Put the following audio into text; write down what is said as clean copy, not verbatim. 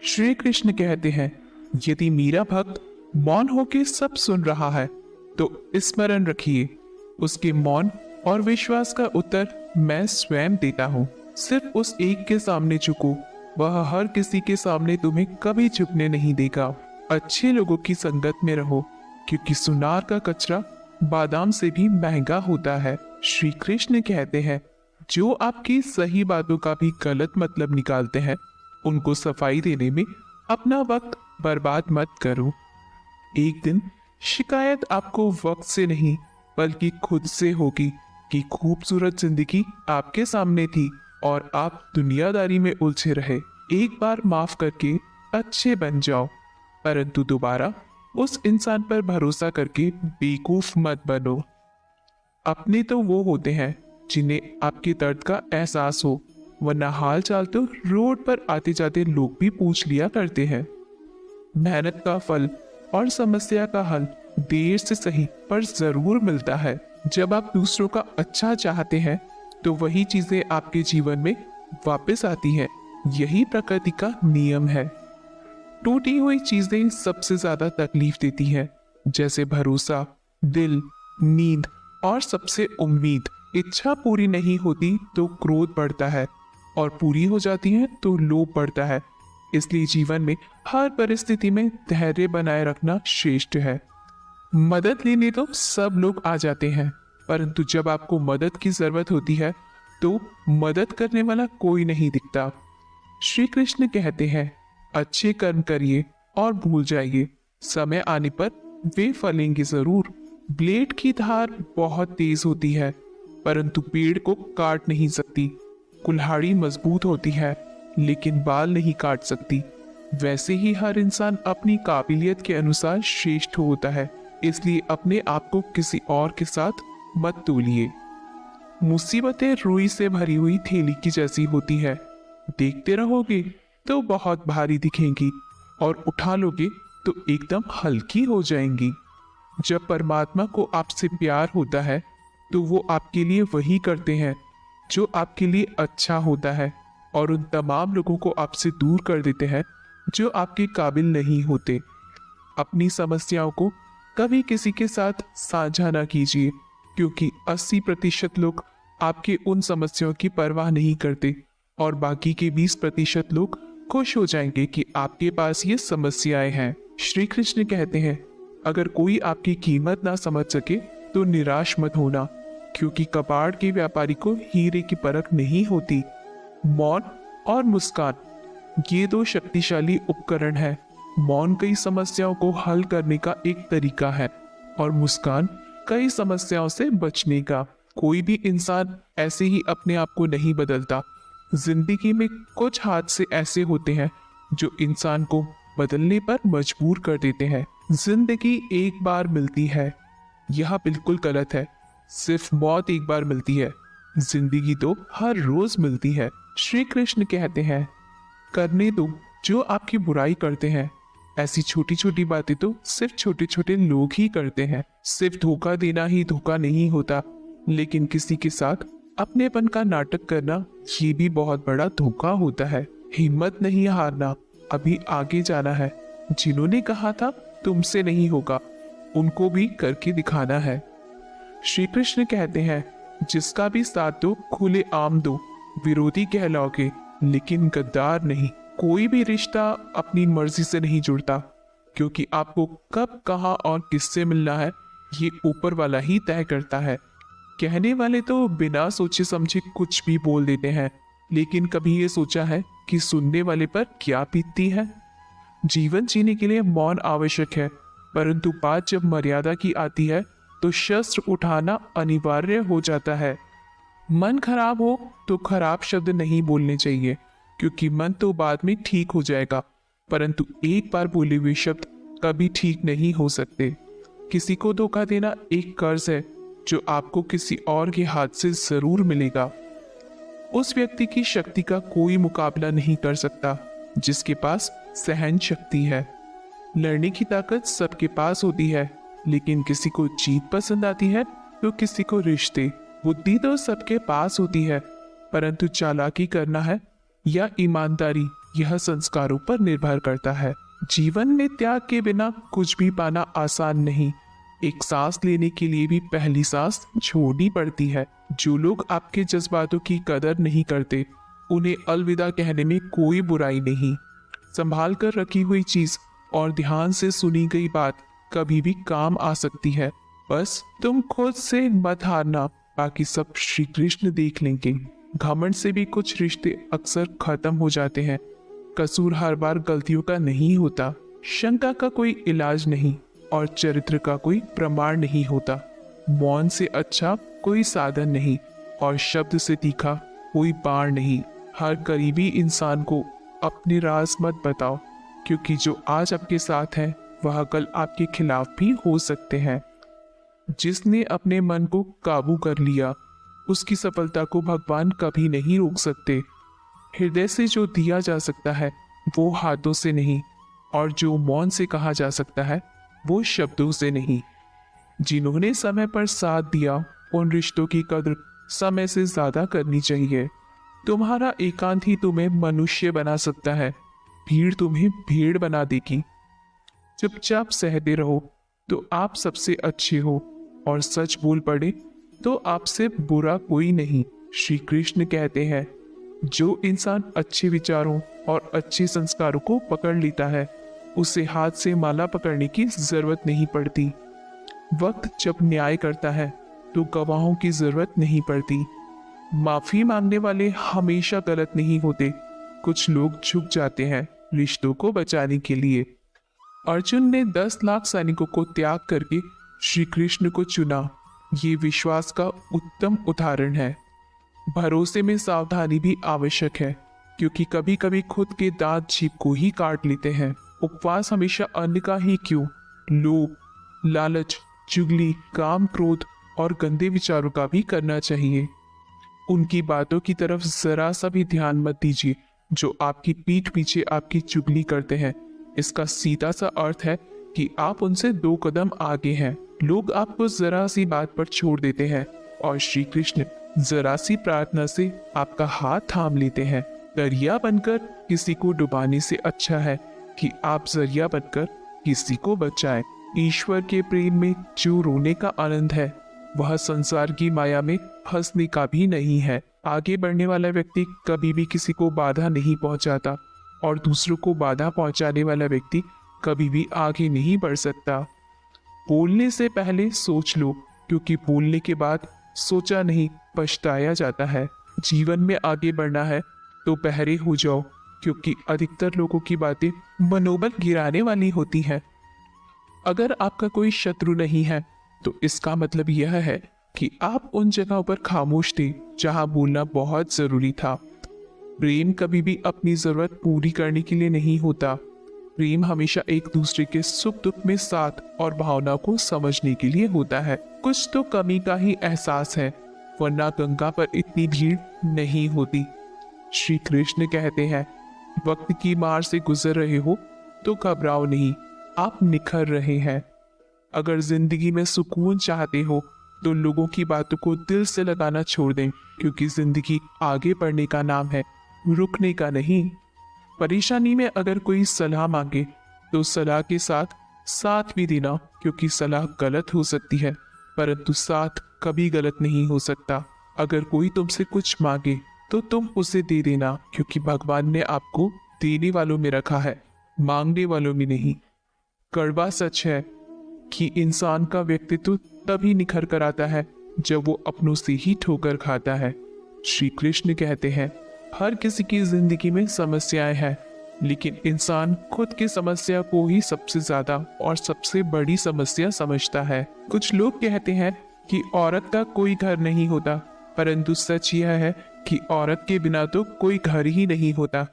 श्री कृष्ण कहते हैं, यदि मेरा भक्त मौन होके सब सुन रहा है तो स्मरण रखिए, उसके मौन और विश्वास का उत्तर मैं स्वयं देता हूँ। सिर्फ उस एक के सामने झुको, वह हर किसी के सामने तुम्हें कभी झुकने नहीं देगा। अच्छे लोगों की संगत में रहो, क्योंकि सुनार का कचरा बादाम से भी महंगा होता है। श्री कृष्ण कहते हैं, जो आपकी सही बातों का भी गलत मतलब निकालते हैं, उनको सफाई देने में अपना वक्त बर्बाद मत करो। एक दिन शिकायत आपको वक्त से नहीं बल्कि खुद से होगी कि खूबसूरत जिंदगी आपके सामने थी और आप दुनियादारी में उलझे रहे। एक बार माफ करके अच्छे बन जाओ, परंतु दोबारा उस इंसान पर भरोसा करके बेवकूफ मत बनो। अपने तो वो होते हैं जिन्हें आपके दर्द का एहसास हो, वरना हाल चाल तो रोड पर आते जाते लोग भी पूछ लिया करते हैं। मेहनत का फल और समस्या का हल देर से सही पर जरूर मिलता है। जब आप दूसरों का अच्छा चाहते हैं तो वही चीजें आपके जीवन में वापस आती हैं। यही प्रकृति का नियम है। टूटी हुई चीजें सबसे ज्यादा तकलीफ देती हैं, जैसे भरोसा, दिल, नींद और सबसे उम्मीद। इच्छा पूरी नहीं होती तो क्रोध बढ़ता है और पूरी हो जाती है तो लोभ बढ़ता है। इसलिए जीवन में हर परिस्थिति में धैर्य बनाए रखना श्रेष्ठ है। मदद लेने तो सब लोग आ जाते हैं, परंतु जब आपको मदद की जरूरत होती है तो मदद करने वाला कोई नहीं दिखता। श्री कृष्ण कहते हैं, अच्छे कर्म करिए और भूल जाइए, समय आने पर वे फलेंगे जरूर। ब्लेड की धार बहुत तेज होती है, परंतु पेड़ को काट नहीं सकती। कुल्हाड़ी मजबूत होती है, लेकिन बाल नहीं काट सकती। वैसे ही हर इंसान अपनी काबिलियत के अनुसार श्रेष्ठ होता है, इसलिए अपने आप को किसी और के साथ मत तोलिए। मुसीबतें रुई से भरी हुई थैली की जैसी होती है, देखते रहोगे तो बहुत भारी दिखेंगी और उठा लोगे तो एकदम हल्की हो जाएंगी। जब परमात्मा को आपसे प्यार होता है तो वो आपके लिए वही करते हैं जो आपके लिए अच्छा होता है, और उन तमाम लोगों को आपसे दूर कर देते हैं जो आपके काबिल नहीं होते। अपनी समस्याओं को कभी किसी के साथ साझा ना कीजिए, क्योंकि 80% लोग आपके उन समस्याओं की परवाह नहीं करते और बाकी के 20% लोग खुश हो जाएंगे कि आपके पास ये समस्याएं हैं। श्री कृष्ण कहते हैं, अगर कोई आपकी कीमत ना समझ सके तो निराश मत होना, क्योंकि कबाड़ के व्यापारी को हीरे की परख नहीं होती। मौन और मुस्कान, ये दो शक्तिशाली उपकरण हैं। मौन कई समस्याओं को हल करने का एक तरीका है और मुस्कान कई समस्याओं से बचने का। कोई भी इंसान ऐसे ही अपने आप को नहीं बदलता। जिंदगी में कुछ हादसे ऐसे होते हैं जो इंसान को बदलने पर मजबूर कर देते हैं। जिंदगी एक बार मिलती है, यह बिल्कुल गलत है। सिर्फ मौत एक बार मिलती है, जिंदगी तो हर रोज मिलती है। श्री कृष्ण कहते हैं, करने दो जो आपकी बुराई करते हैं। ऐसी छोटी छोटी बातें तो सिर्फ छोटे छोटे लोग ही करते हैं। सिर्फ धोखा देना ही धोखा नहीं होता, लेकिन किसी के साथ अपनेपन का नाटक करना ये भी बहुत बड़ा धोखा होता है। हिम्मत नहीं हारना, अभी आगे जाना है। जिन्होंने कहा था तुमसे नहीं होगा, उनको भी करके दिखाना है। श्री कृष्ण कहते हैं, जिसका भी साथ दो खुले आम दो, विरोधी कहलाओगे लेकिन गद्दार नहीं। कोई भी रिश्ता अपनी मर्जी से नहीं जुड़ता, क्योंकि आपको कब, कहाँ और किससे मिलना है ये ऊपर वाला ही तय करता है। कहने वाले तो बिना सोचे समझे कुछ भी बोल देते हैं, लेकिन कभी ये सोचा है कि सुनने वाले पर क्या बीतती है। जीवन जीने के लिए मौन आवश्यक है, परंतु बात जब मर्यादा की आती है तो शस्त्र उठाना अनिवार्य हो जाता है। मन खराब हो तो खराब शब्द नहीं बोलने चाहिए, क्योंकि मन तो बाद में ठीक हो जाएगा, परंतु एक बार बोले हुए शब्द कभी ठीक नहीं हो सकते। किसी को धोखा देना एक कर्ज है जो आपको किसी और के हाथ से जरूर मिलेगा। उस व्यक्ति की शक्ति का कोई मुकाबला नहीं कर सकता जिसके पास सहन शक्ति है। लड़ने की ताकत सबके पास होती है, लेकिन किसी को जीत पसंद आती है तो किसी को रिश्ते। बुद्धि तो सबके पास होती है, परंतु चालाकी करना है या ईमानदारी यह संस्कारों पर निर्भर करता है। जीवन में त्याग के बिना कुछ भी पाना आसान नहीं। एक सांस लेने के लिए भी पहली सांस छोड़नी पड़ती है। जो लोग आपके जज्बातों की कदर नहीं करते, उन्हें अलविदा कहने में कोई बुराई नहीं। संभाल कर रखी हुई चीज और ध्यान से सुनी गई बात कभी भी काम आ सकती है। बस तुम खुद से मत हारना, बाकी सब श्री कृष्ण देख लेंगे। घमंड से भी कुछ रिश्ते अक्सर खत्म हो जाते हैं। कसूर हर बार गलतियों का नहीं होता, शंका का कोई इलाज नहीं और चरित्र का कोई प्रमाण नहीं होता। मौन से अच्छा कोई साधन नहीं और शब्द से तीखा कोई बाण नहीं। हर करीबी इंसान को अपने राज मत बताओ, क्योंकि जो आज आपके साथ है वह कल आपके खिलाफ भी हो सकते हैं। जिसने अपने मन को काबू कर लिया, उसकी सफलता को भगवान कभी नहीं रोक सकते। हृदय से जो दिया जा सकता है वो हाथों से नहीं, और जो मौन से कहा जा सकता है वो शब्दों से नहीं। जिन्होंने समय पर साथ दिया, उन रिश्तों की कद्र समय से ज्यादा करनी चाहिए। तुम्हारा एकांत ही तुम्हें मनुष्य बना सकता है, भीड़ तुम्हें भेड़ बना देगी। चुपचाप सहते रहो तो आप सबसे अच्छे हो, और सच बोल पड़े तो आपसे बुरा कोई नहीं। श्री कृष्ण कहते हैं, जो इंसान अच्छे विचारों और अच्छे संस्कारों को पकड़ लेता है, उसे हाथ से माला पकड़ने की जरूरत नहीं पड़ती। वक्त जब न्याय करता है तो गवाहों की जरूरत नहीं पड़ती। माफी मांगने वाले हमेशा गलत नहीं होते। कुछ लोग झुक जाते हैं रिश्तों को बचाने के लिए। अर्जुन ने 10 लाख सैनिकों को त्याग करके श्री कृष्ण को चुना। ये विश्वास का उत्तम उदाहरण है। भरोसे में सावधानी भी आवश्यक है, क्योंकि कभी कभी खुद के दांत जीभ को ही काट लेते हैं। उपवास हमेशा अन्न का ही क्यों, लोभ, लालच, चुगली, काम, क्रोध और गंदे विचारों का भी करना चाहिए। उनकी बातों की तरफ जरा सा भी ध्यान मत दीजिए जो आपकी पीठ पीछे आपकी चुगली करते हैं। इसका सीधा सा अर्थ है कि आप उनसे 2 कदम आगे हैं। लोग आपको जरा सी बात पर छोड़ देते हैं और श्री कृष्ण जरा सी प्रार्थना से आपका हाथ थाम लेते हैं। दरिया बनकर किसी को डुबाने से अच्छा है कि आप जरिया बनकर किसी को बचाएं। ईश्वर के प्रेम में जो रोने का आनंद है, वह संसार की माया में फंसने का भी नहीं है। आगे बढ़ने वाला व्यक्ति कभी भी किसी को बाधा नहीं पहुंचाता, और दूसरों को बाधा पहुंचाने वाला व्यक्ति कभी भी आगे नहीं बढ़ सकता। बोलने से पहले सोच लो, क्योंकि बोलने के बाद सोचा नहीं पछताया जाता है। जीवन में आगे बढ़ना है तो बहरे हो जाओ, क्योंकि अधिकतर लोगों की बातें मनोबल गिराने वाली होती हैं। अगर आपका कोई शत्रु नहीं है तो इसका मतलब यह है कि आप उन जगहों पर खामोश थे जहां बोलना बहुत जरूरी था। प्रेम कभी भी अपनी जरूरत पूरी करने के लिए नहीं होता। प्रेम हमेशा एक दूसरे के सुख दुख में साथ और भावना को समझने के लिए होता है। कुछ तो कमी का ही एहसास है, वरना गंगा पर इतनी भीड़ नहीं होती। श्री कृष्ण कहते हैं, वक्त की मार से गुजर रहे हो तो घबराओ नहीं, आप निखर रहे हैं। अगर जिंदगी में सुकून चाहते हो तो लोगों की बातों को दिल से लगाना छोड़ दें, क्योंकि जिंदगी आगे बढ़ने का नाम है, रुकने का नहीं। परेशानी में अगर कोई सलाह मांगे तो सलाह के साथ साथ भी देना, क्योंकि सलाह गलत हो सकती है परंतु साथ कभी गलत नहीं हो सकता। अगर कोई तुमसे कुछ मांगे तो तुम उसे दे देना, क्योंकि भगवान ने आपको देने वालों में रखा है, मांगने वालों में नहीं। कड़वा सच है कि इंसान का व्यक्तित्व तभी निखर कर आता है जब वो अपनों से ही ठोकर खाता है। श्री कृष्ण कहते हैं, हर किसी की जिंदगी में समस्याएं हैं, लेकिन इंसान खुद की समस्या को ही सबसे ज्यादा और सबसे बड़ी समस्या समझता है। कुछ लोग कहते हैं कि औरत का कोई घर नहीं होता, परंतु सच यह है कि औरत के बिना तो कोई घर ही नहीं होता।